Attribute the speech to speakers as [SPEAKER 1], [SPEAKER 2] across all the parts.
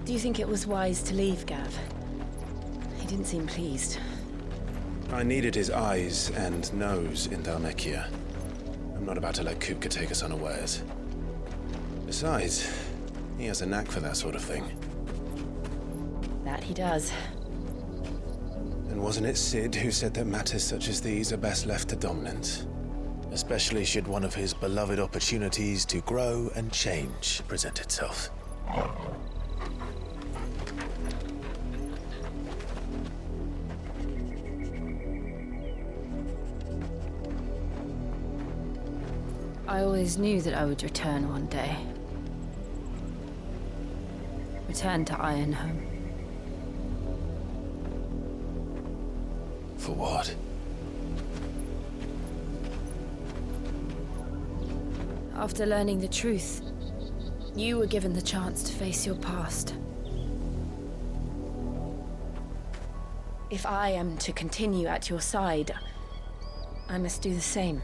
[SPEAKER 1] Do you think it was wise to leave, Gav? He didn't seem pleased.
[SPEAKER 2] I needed his eyes and nose in Dhalmekia. I'm not about to let Kupka take us unawares. Besides, he has a knack for that sort of thing.
[SPEAKER 1] That he does.
[SPEAKER 2] And wasn't it Sid who said that matters such as these are best left to dominance? Especially should one of his beloved opportunities to grow and change present itself.
[SPEAKER 1] I always knew that I would return one day. Return to Ironhome.
[SPEAKER 2] For what?
[SPEAKER 1] After learning the truth, you were given the chance to face your past. If I am to continue at your side, I must do the same.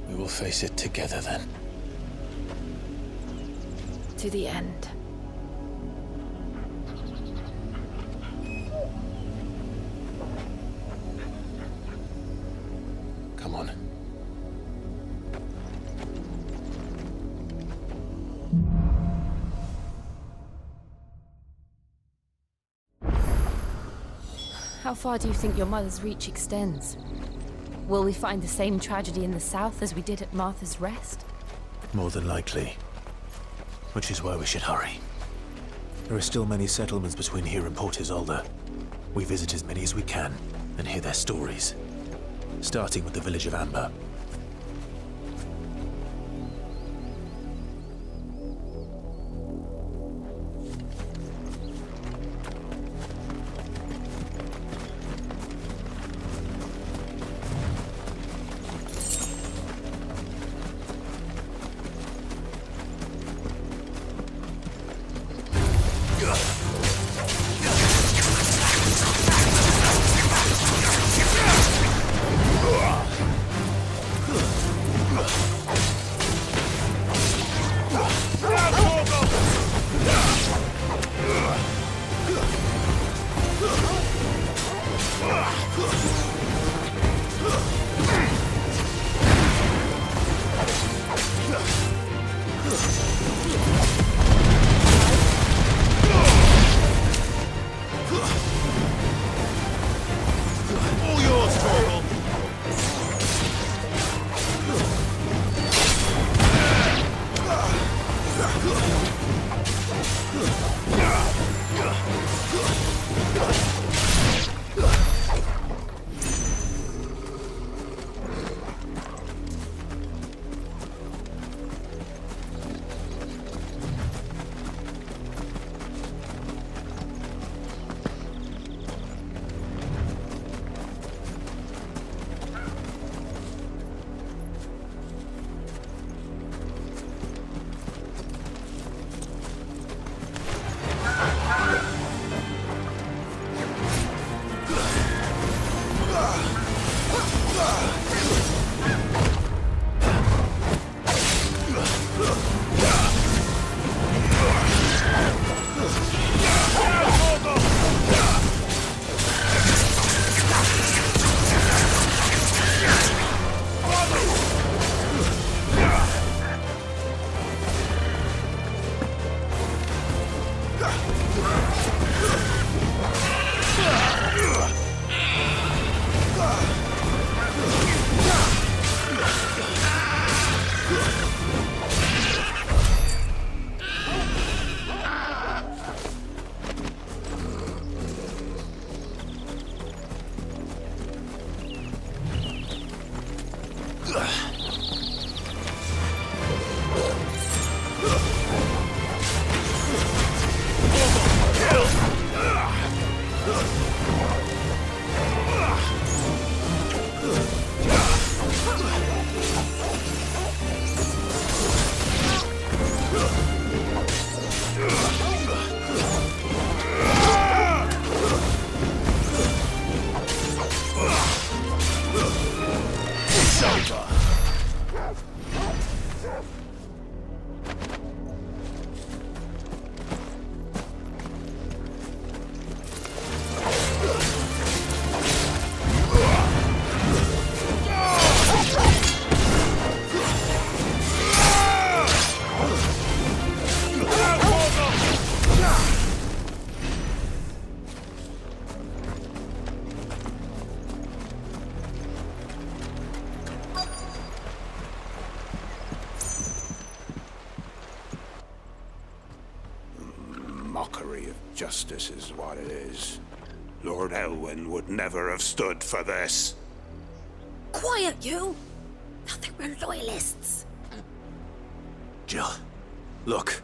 [SPEAKER 2] We will face it together then.
[SPEAKER 1] To the end.
[SPEAKER 2] Come on.
[SPEAKER 1] How far do you think your mother's reach extends? Will we find the same tragedy in the south as we did at Martha's Rest?
[SPEAKER 2] More than likely. Which is why we should hurry. There are still many settlements between here and Port Isolde. We visit as many as we can and hear their stories. Starting with the village of Amber.
[SPEAKER 3] mockery of justice is what it is. Lord Elwyn would never have stood for this.
[SPEAKER 4] Quiet, you! Thought they were loyalists.
[SPEAKER 2] Jill, look.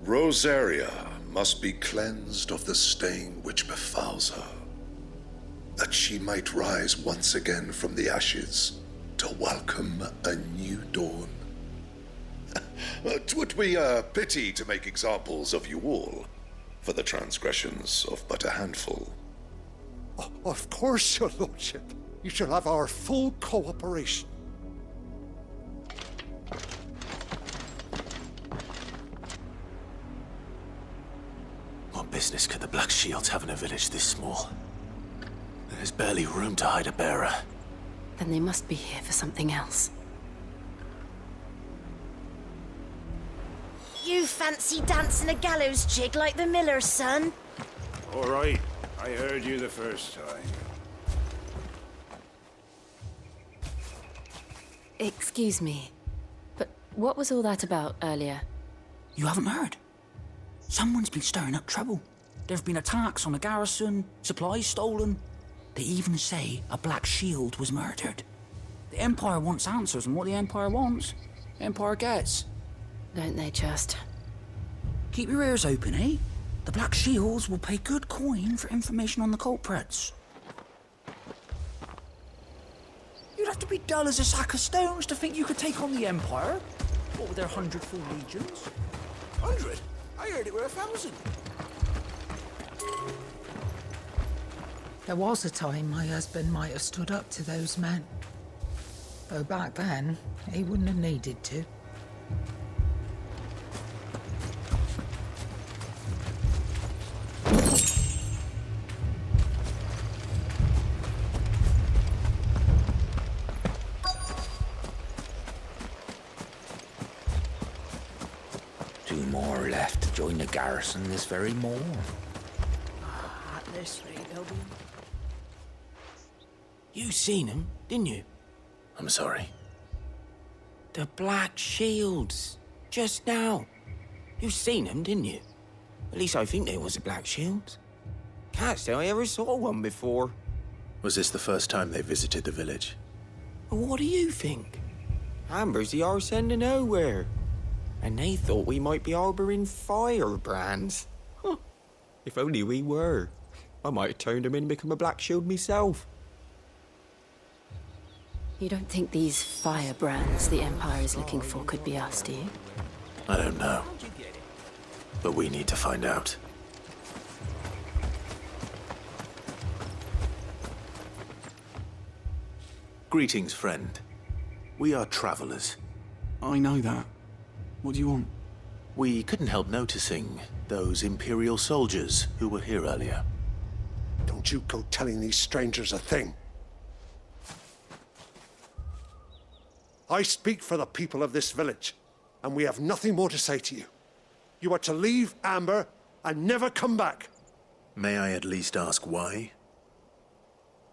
[SPEAKER 5] Rosaria must be cleansed of the stain which befouls her, that she might rise once again from the ashes to welcome a new dawn. 'Twould be a pity to make examples of you all, for the transgressions of but a handful.
[SPEAKER 6] Of course, your lordship. You shall have our full cooperation.
[SPEAKER 2] What business could the Black Shields have in a village this small? There's barely room to hide a bearer.
[SPEAKER 1] Then they must be here for something else.
[SPEAKER 4] You fancy dancing a gallows jig like the miller's son?
[SPEAKER 3] All right, I heard you the first time.
[SPEAKER 1] Excuse me, but what was all that about earlier?
[SPEAKER 7] You haven't heard? Someone's been stirring up trouble. There have been attacks on the garrison, supplies stolen. They even say a Black Shield was murdered. The Empire wants answers, and what the Empire wants, the Empire gets.
[SPEAKER 1] Don't they just?
[SPEAKER 7] Keep your ears open, eh? The Black Shields will pay good coin for information on the culprits. You'd have to be dull as a sack of stones to think you could take on the Empire. What with their 100 full legions?
[SPEAKER 3] 100? I heard it were 1,000.
[SPEAKER 8] There was a time my husband might have stood up to those men. Though back then, he wouldn't have needed to.
[SPEAKER 7] Two more left to join the garrison this very morn.
[SPEAKER 8] At this rate, they'll be...
[SPEAKER 7] You seen them, didn't you?
[SPEAKER 2] I'm sorry.
[SPEAKER 7] The Black Shields. Just now. You seen them, didn't you? At least I think there was a Black Shield. Can't say I ever saw one before.
[SPEAKER 2] Was this the first time they visited the village?
[SPEAKER 7] Well, what do you think? Amber's the arse end of nowhere. And they thought we might be harbouring firebrands. Huh. If only we were. I might have turned them in and become a Black Shield myself.
[SPEAKER 1] You don't think these firebrands the Empire is looking for could be us, do you?
[SPEAKER 2] I don't know. But we need to find out. Greetings, friend. We are travelers.
[SPEAKER 9] I know that. What do you want?
[SPEAKER 2] We couldn't help noticing those Imperial soldiers who were here earlier.
[SPEAKER 6] Don't you go telling these strangers a thing. I speak for the people of this village, and we have nothing more to say to you. You are to leave Amber and never come back.
[SPEAKER 2] May I at least ask why?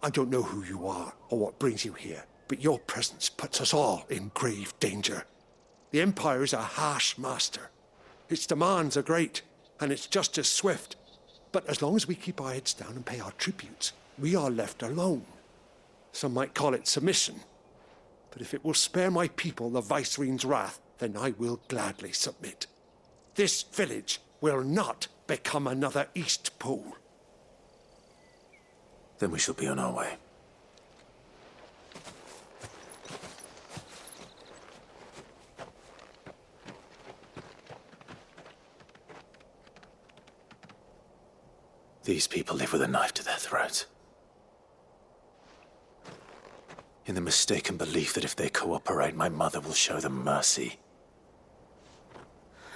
[SPEAKER 6] I don't know who you are or what brings you here, but your presence puts us all in grave danger. The Empire is a harsh master. Its demands are great, and its justice swift. But as long as we keep our heads down and pay our tributes, we are left alone. Some might call it submission. But if it will spare my people the Viceroy's wrath, then I will gladly submit. This village will not become another East Pole.
[SPEAKER 2] Then we shall be on our way. These people live with a knife to their throats. In the mistaken belief that if they cooperate, my mother will show them mercy.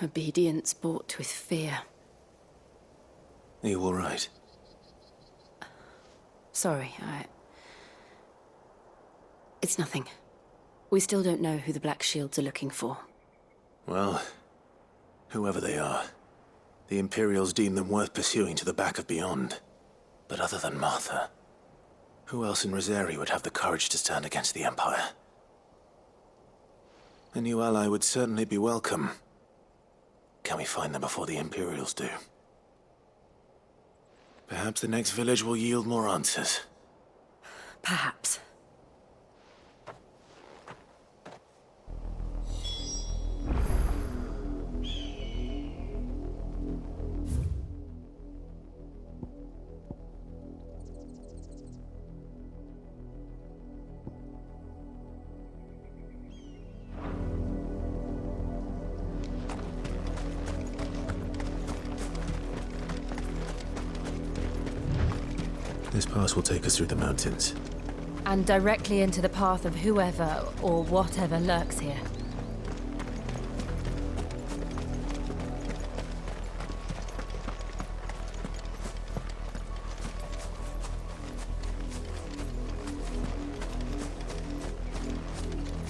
[SPEAKER 1] Obedience bought with fear.
[SPEAKER 2] Are you all right?
[SPEAKER 1] Sorry, It's nothing. We still don't know who the Black Shields are looking for.
[SPEAKER 2] Well, whoever they are, the Imperials deem them worth pursuing to the back of beyond. But other than Martha, who else in Rosaria would have the courage to stand against the Empire? A new ally would certainly be welcome. Can we find them before the Imperials do? Perhaps the next village will yield more answers.
[SPEAKER 1] Perhaps.
[SPEAKER 2] This pass will take us through the mountains.
[SPEAKER 1] And directly into the path of whoever or whatever lurks here.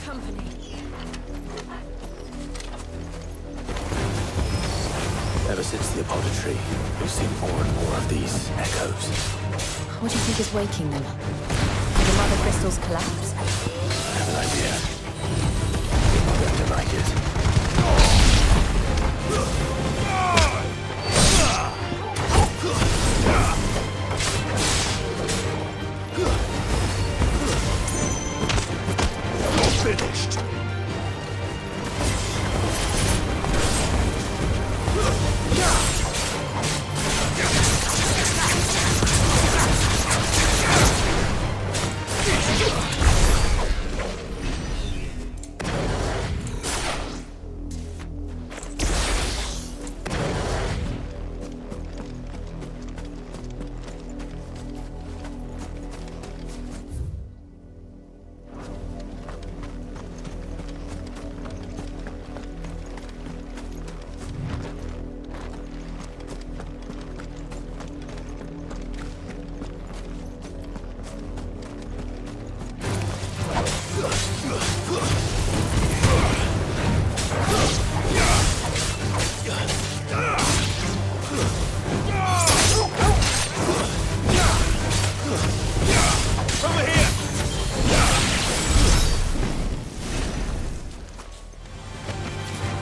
[SPEAKER 1] Company.
[SPEAKER 2] Ever since the apodatory, we've seen more and more of these echoes.
[SPEAKER 1] What do you think is waking them? Did the mother crystals collapse?
[SPEAKER 2] I have an idea. You're not going to like it.
[SPEAKER 6] Finished.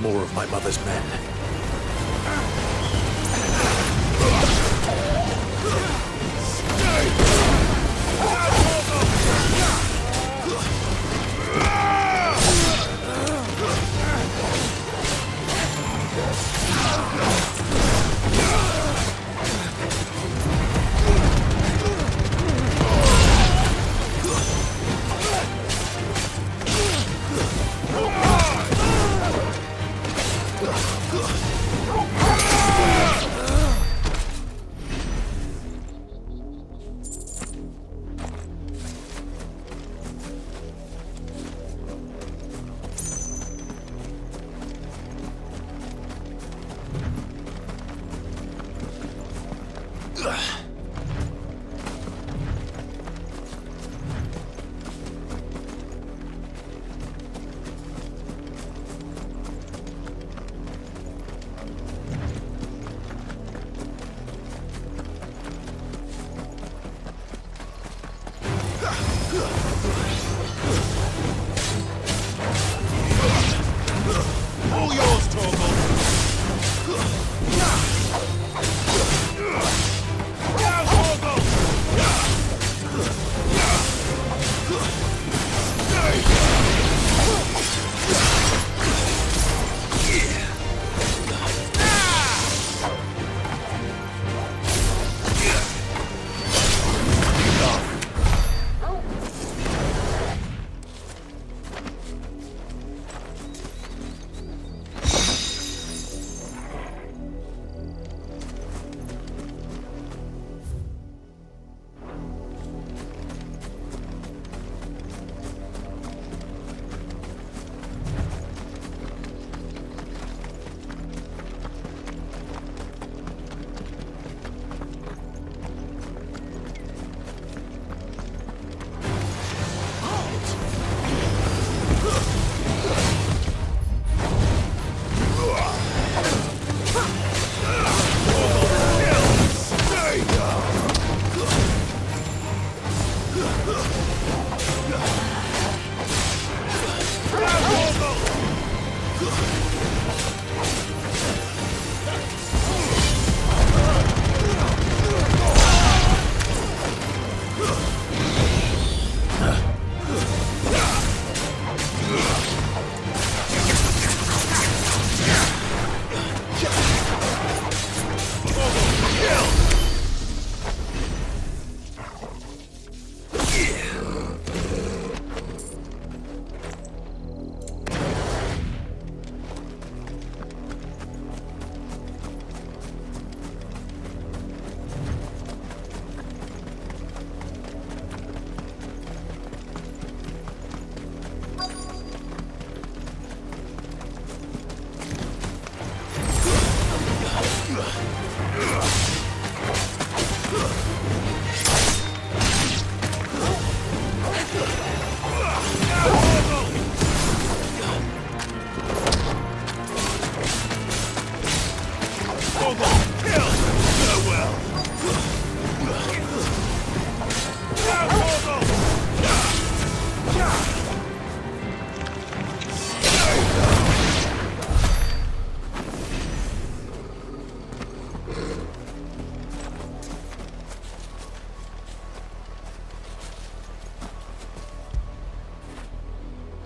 [SPEAKER 2] More of my mother's men.
[SPEAKER 3] All yours, Torgal!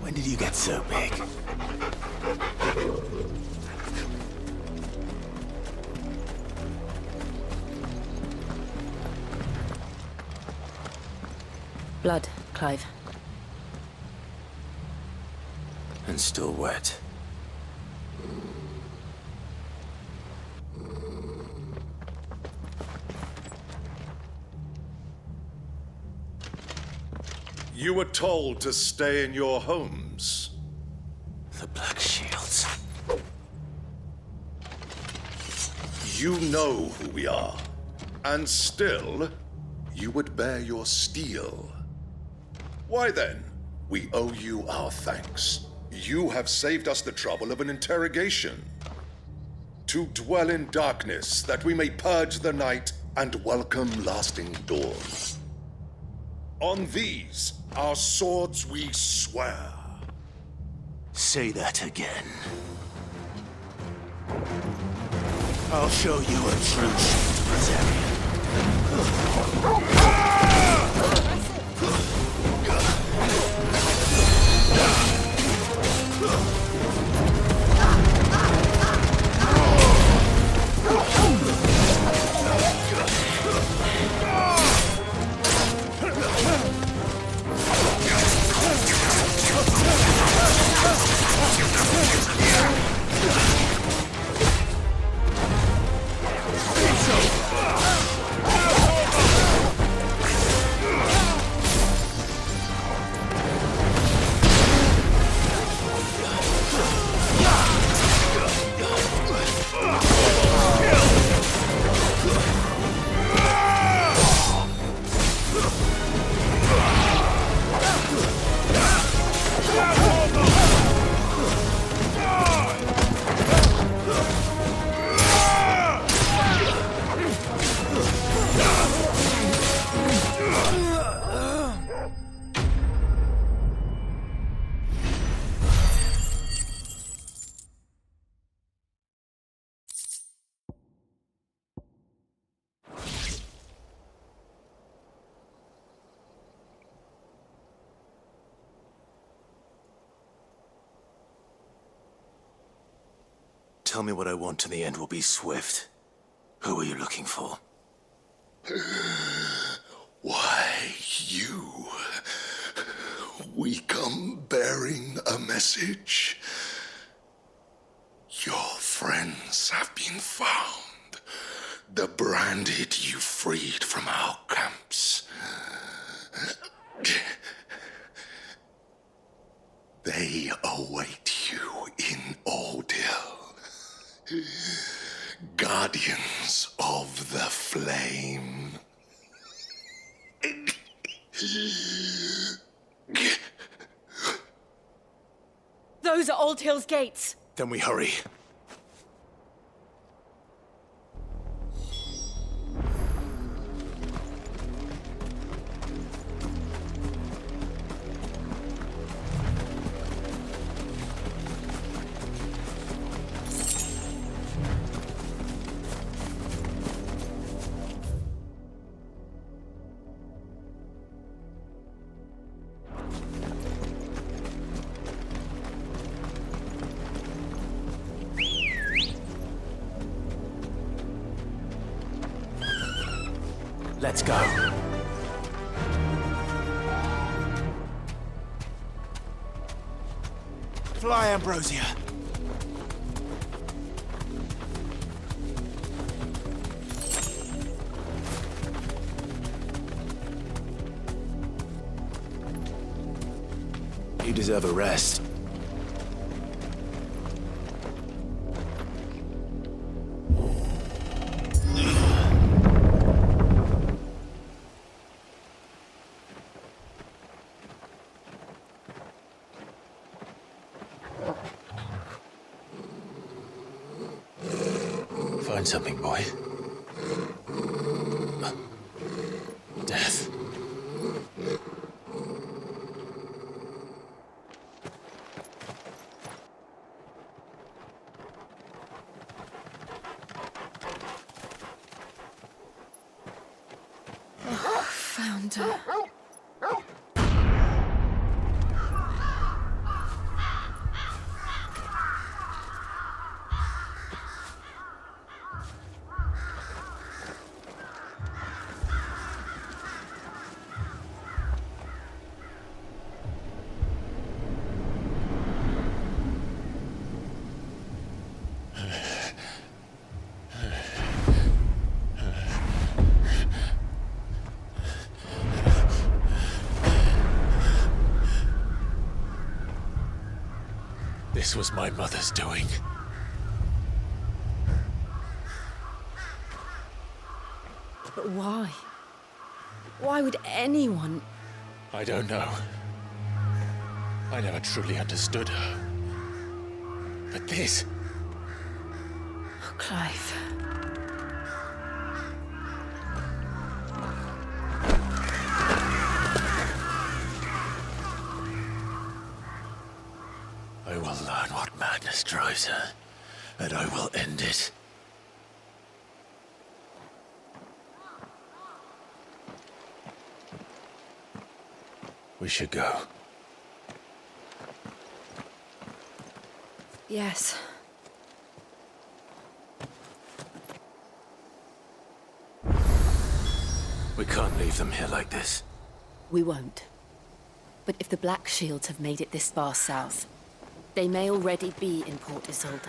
[SPEAKER 2] When did you get so big?
[SPEAKER 1] Blood, Clive.
[SPEAKER 2] And still wet.
[SPEAKER 5] You were told to stay in your homes.
[SPEAKER 2] The Black Shields.
[SPEAKER 5] You know who we are. And still, you would bear your steel. Why then, we owe you our thanks. You have saved us the trouble of an interrogation. To dwell in darkness, that we may purge the night and welcome lasting dawn. On these, our swords we swear.
[SPEAKER 2] Say that again. I'll show you a true shield Brazilian. Tell me what I want and the end will be swift. Who are you looking for?
[SPEAKER 5] Why, you. We come bearing a message. Your friends have been found. The branded you freed from our camps. They await you in Ordeal. Guardians of the Flame.
[SPEAKER 1] Those are Old Hill's gates.
[SPEAKER 2] Then we hurry. Let's go. Fly, Ambrosia. You deserve a rest. Find something, boy. Death.
[SPEAKER 1] Found her.
[SPEAKER 2] This was my mother's doing.
[SPEAKER 1] But why? Why would anyone...
[SPEAKER 2] I don't know. I never truly understood her. But this...
[SPEAKER 1] Oh, Clive.
[SPEAKER 2] I will learn what madness drives her, and I will end it. We should go.
[SPEAKER 1] Yes.
[SPEAKER 2] We can't leave them here like this.
[SPEAKER 1] We won't. But if the Black Shields have made it this far south, they may already be in Port Isolde.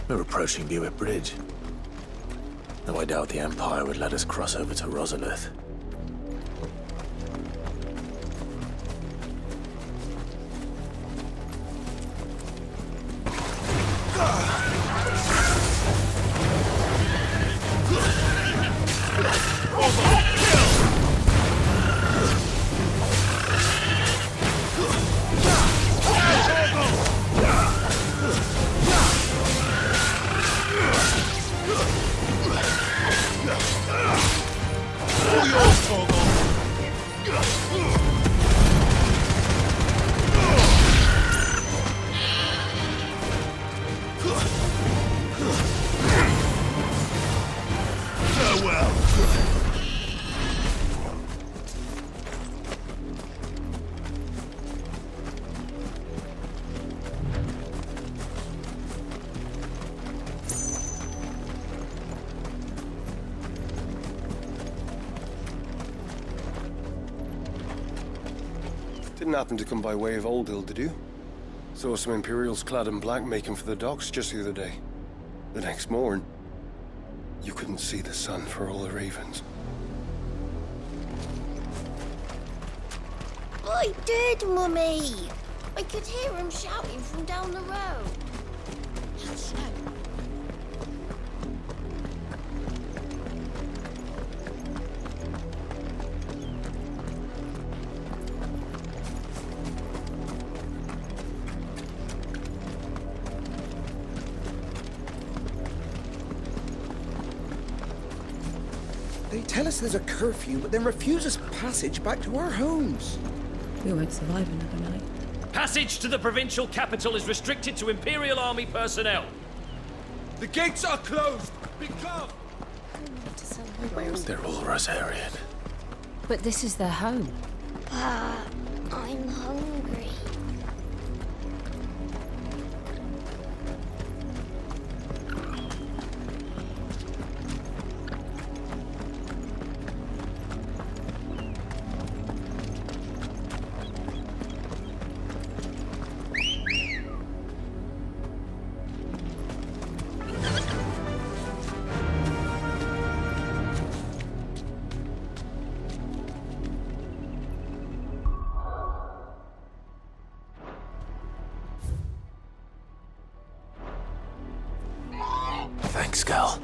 [SPEAKER 2] We're approaching Buick Bridge. Though I doubt the Empire would let us cross over to Rosalith.
[SPEAKER 10] Didn't happen to come by way of Old Hill, did you? Saw some Imperials clad in black making for the docks just the other day. The next morn, you couldn't see the sun for all the ravens.
[SPEAKER 4] I did, Mummy. I could hear him shouting from down the road. Hush now.
[SPEAKER 11] They tell us there's a curfew, but then refuse us passage back to our homes.
[SPEAKER 1] We won't survive another night.
[SPEAKER 12] Passage to the provincial capital is restricted to Imperial Army personnel.
[SPEAKER 6] The gates are closed! Become!
[SPEAKER 2] They're all Rosarian.
[SPEAKER 1] But this is their home.
[SPEAKER 4] I'm hungry.
[SPEAKER 2] Thanks, Gal.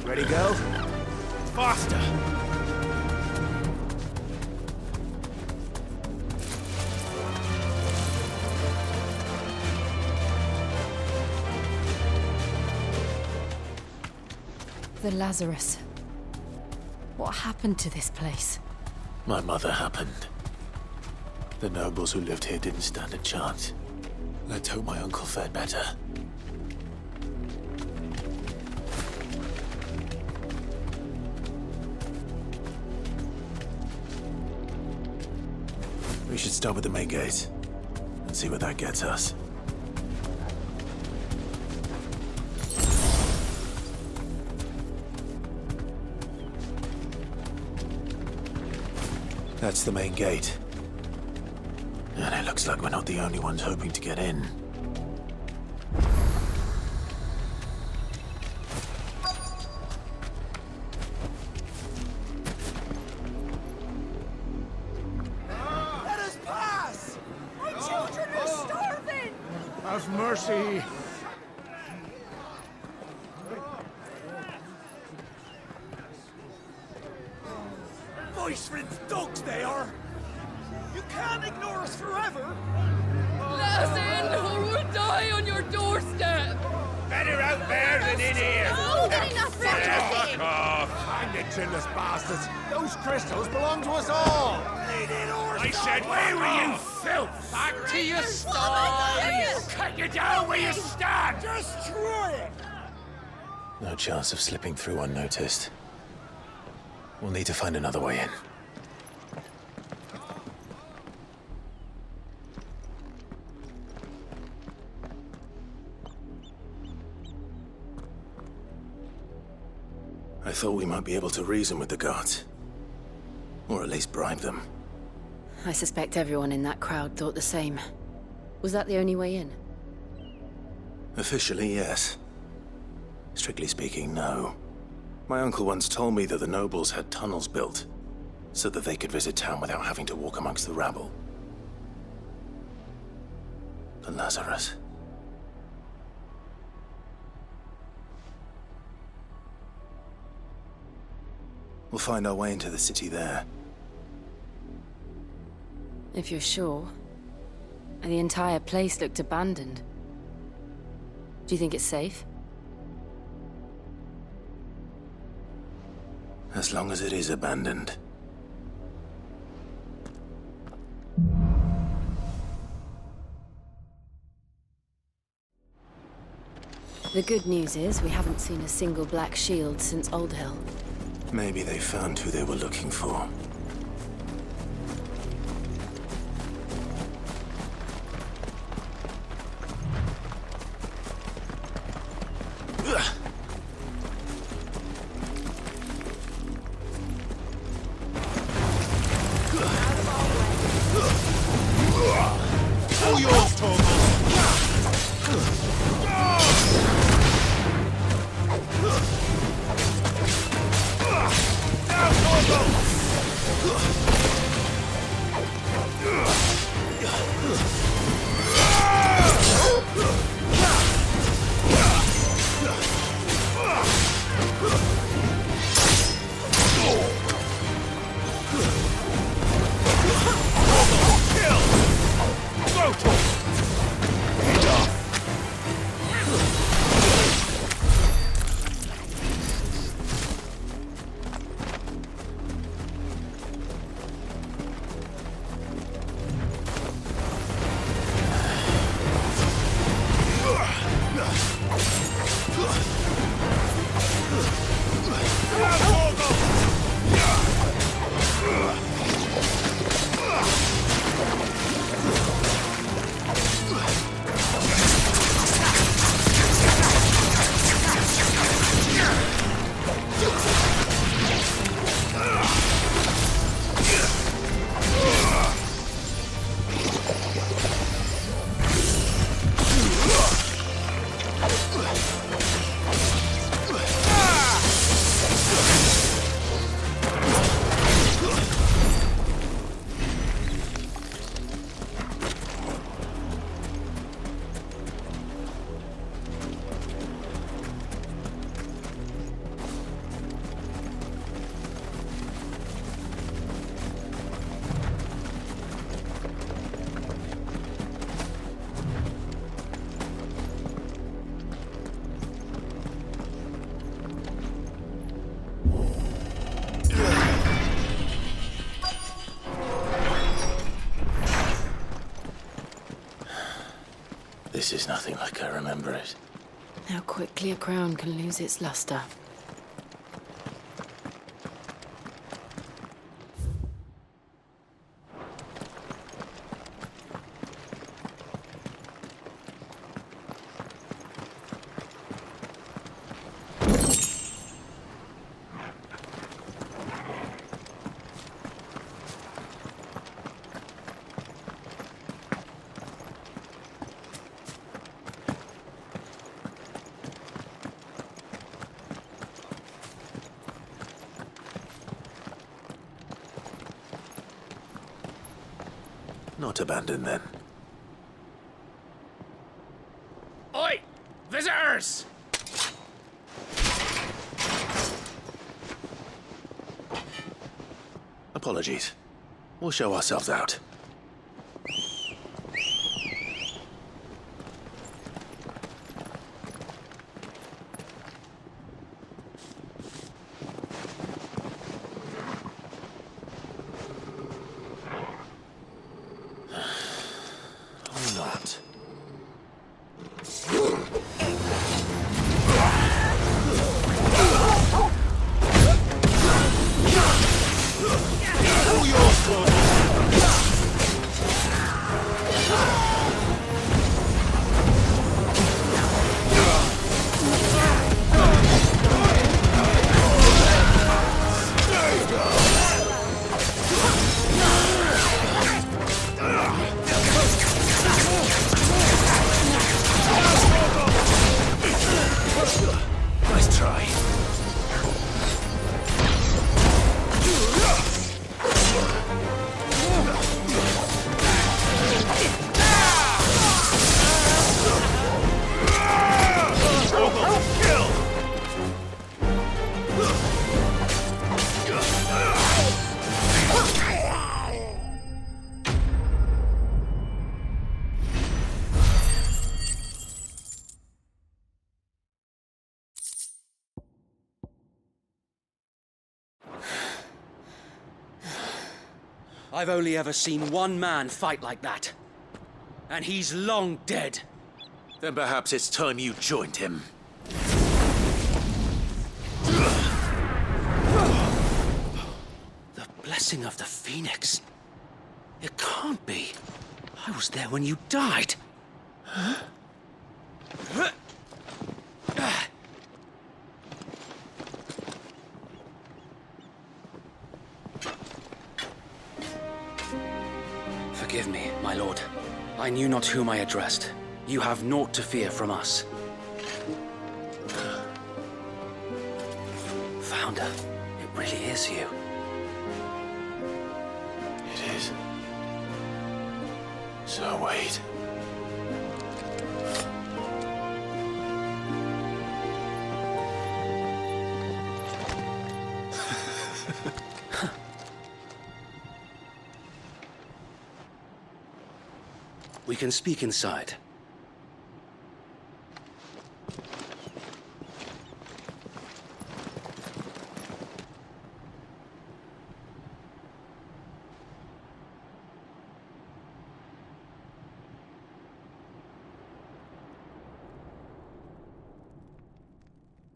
[SPEAKER 2] Ready, go?
[SPEAKER 12] Faster!
[SPEAKER 1] The Lazarus. What happened to this place?
[SPEAKER 2] My mother happened. The nobles who lived here didn't stand a chance. Let's hope my uncle fared better. We should start with the main gate and see where that gets us. That's the main gate. And it looks like we're not the only ones hoping to get in.
[SPEAKER 6] Let us pass! My children are starving! Have mercy! Voice-rinsed dogs they are! You can't ignore us forever!
[SPEAKER 13] Let us in, or we'll die on your doorstep!
[SPEAKER 3] better out there than in here.
[SPEAKER 4] Oh, good enough for him.
[SPEAKER 3] Hang the chinless bastards. Those crystals belong to us all. I said, where were you, filth? Back to your stall. Cut you down where you stand. Destroy it.
[SPEAKER 2] No chance of slipping through unnoticed. We'll need to find another way in. I thought we might be able to reason with the guards. Or at least bribe them.
[SPEAKER 1] I suspect everyone in that crowd thought the same. Was that the only way in?
[SPEAKER 2] Officially, yes. Strictly speaking, no. My uncle once told me that the nobles had tunnels built, so that they could visit town without having to walk amongst the rabble. But Lazarus... We'll find our way into the city there.
[SPEAKER 1] If you're sure. The entire place looked abandoned. Do you think it's safe?
[SPEAKER 2] As long as it is abandoned.
[SPEAKER 1] The good news is we haven't seen a single black shield since Old Hill.
[SPEAKER 2] Maybe they found who they were looking for. This is nothing like I remember it.
[SPEAKER 1] How quickly a crown can lose its luster.
[SPEAKER 2] Not abandoned, then.
[SPEAKER 12] Oi! Visitors!
[SPEAKER 2] Apologies. We'll show ourselves out.
[SPEAKER 13] I've only ever seen one man fight like that. And he's long dead.
[SPEAKER 2] Then perhaps it's time you joined him.
[SPEAKER 13] The blessing of the Phoenix. It can't be. I was there when you died. Huh? Forgive me, my lord. I knew not whom I addressed. You have naught to fear from us. Founder, it really is you.
[SPEAKER 2] It is. So wait.
[SPEAKER 13] We can speak inside.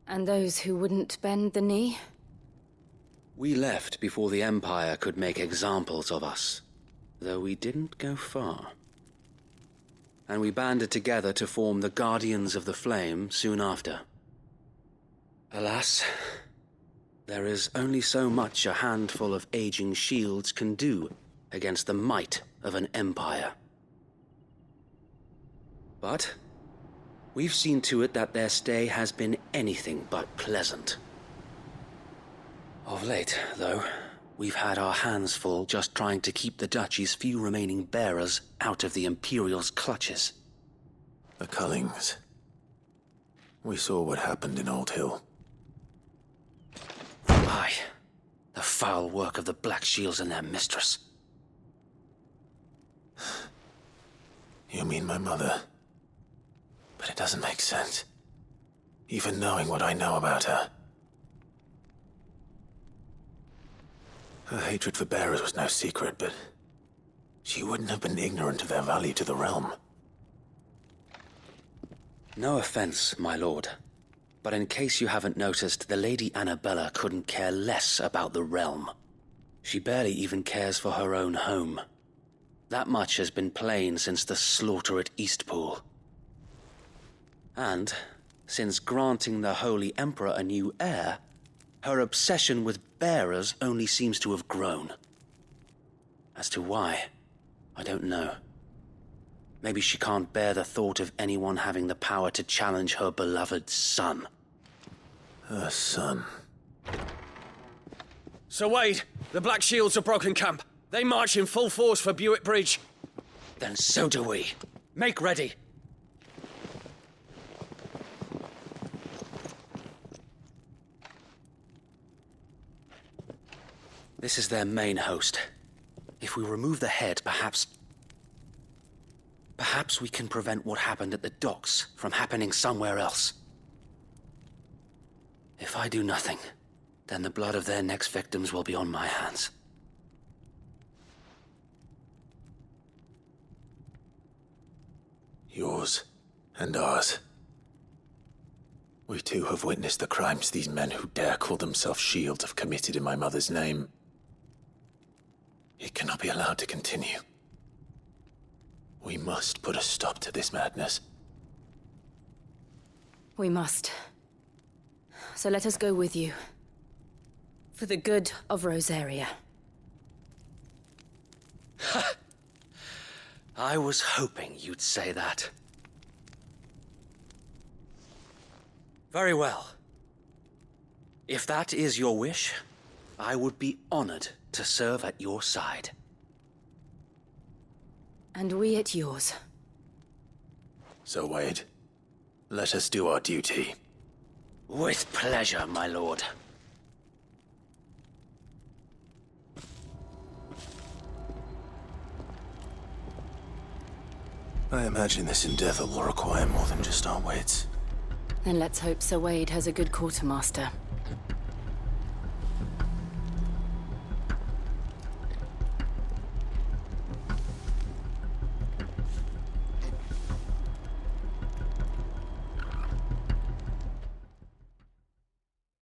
[SPEAKER 1] And those who wouldn't bend the knee?
[SPEAKER 13] We left before the Empire could make examples of us, though we didn't go far. And we banded together to form the Guardians of the Flame soon after. Alas, there is only so much a handful of aging shields can do against the might of an empire. But we've seen to it that their stay has been anything but pleasant. Of late, though, we've had our hands full just trying to keep the Duchy's few remaining bearers out of the Imperial's clutches.
[SPEAKER 2] The Cullings. We saw what happened in Old Hill.
[SPEAKER 13] Aye, the foul work of the Black Shields and their mistress.
[SPEAKER 2] You mean my mother? But it doesn't make sense. Even knowing what I know about her. Her hatred for bearers was no secret, but she wouldn't have been ignorant of their value to the realm.
[SPEAKER 13] No offense, my lord, but in case you haven't noticed, the Lady Annabella couldn't care less about the realm. She barely even cares for her own home. That much has been plain since the slaughter at Eastpool. And, since granting the Holy Emperor a new heir, her obsession with bearers only seems to have grown. As to why, I don't know. Maybe she can't bear the thought of anyone having the power to challenge her beloved son.
[SPEAKER 2] Her son?
[SPEAKER 12] Sir Wade, the Black Shields have broken camp. They march in full force for Buick Bridge.
[SPEAKER 13] Then so do we. Make ready. This is their main host. If we remove the head, perhaps we can prevent what happened at the docks from happening somewhere else. If I do nothing, then the blood of their next victims will be on my hands.
[SPEAKER 2] Yours and ours. We too have witnessed the crimes these men who dare call themselves shields have committed in my mother's name. It cannot be allowed to continue. We must put a stop to this madness.
[SPEAKER 1] We must. So let us go with you. For the good of Rosaria.
[SPEAKER 13] I was hoping you'd say that. Very well. If that is your wish, I would be honored to serve at your side.
[SPEAKER 1] And we at yours.
[SPEAKER 2] So, Wade, let us do our duty.
[SPEAKER 13] With pleasure, my lord.
[SPEAKER 2] I imagine this endeavor will require more than just our wits.
[SPEAKER 1] Then let's hope Sir Wade has a good quartermaster.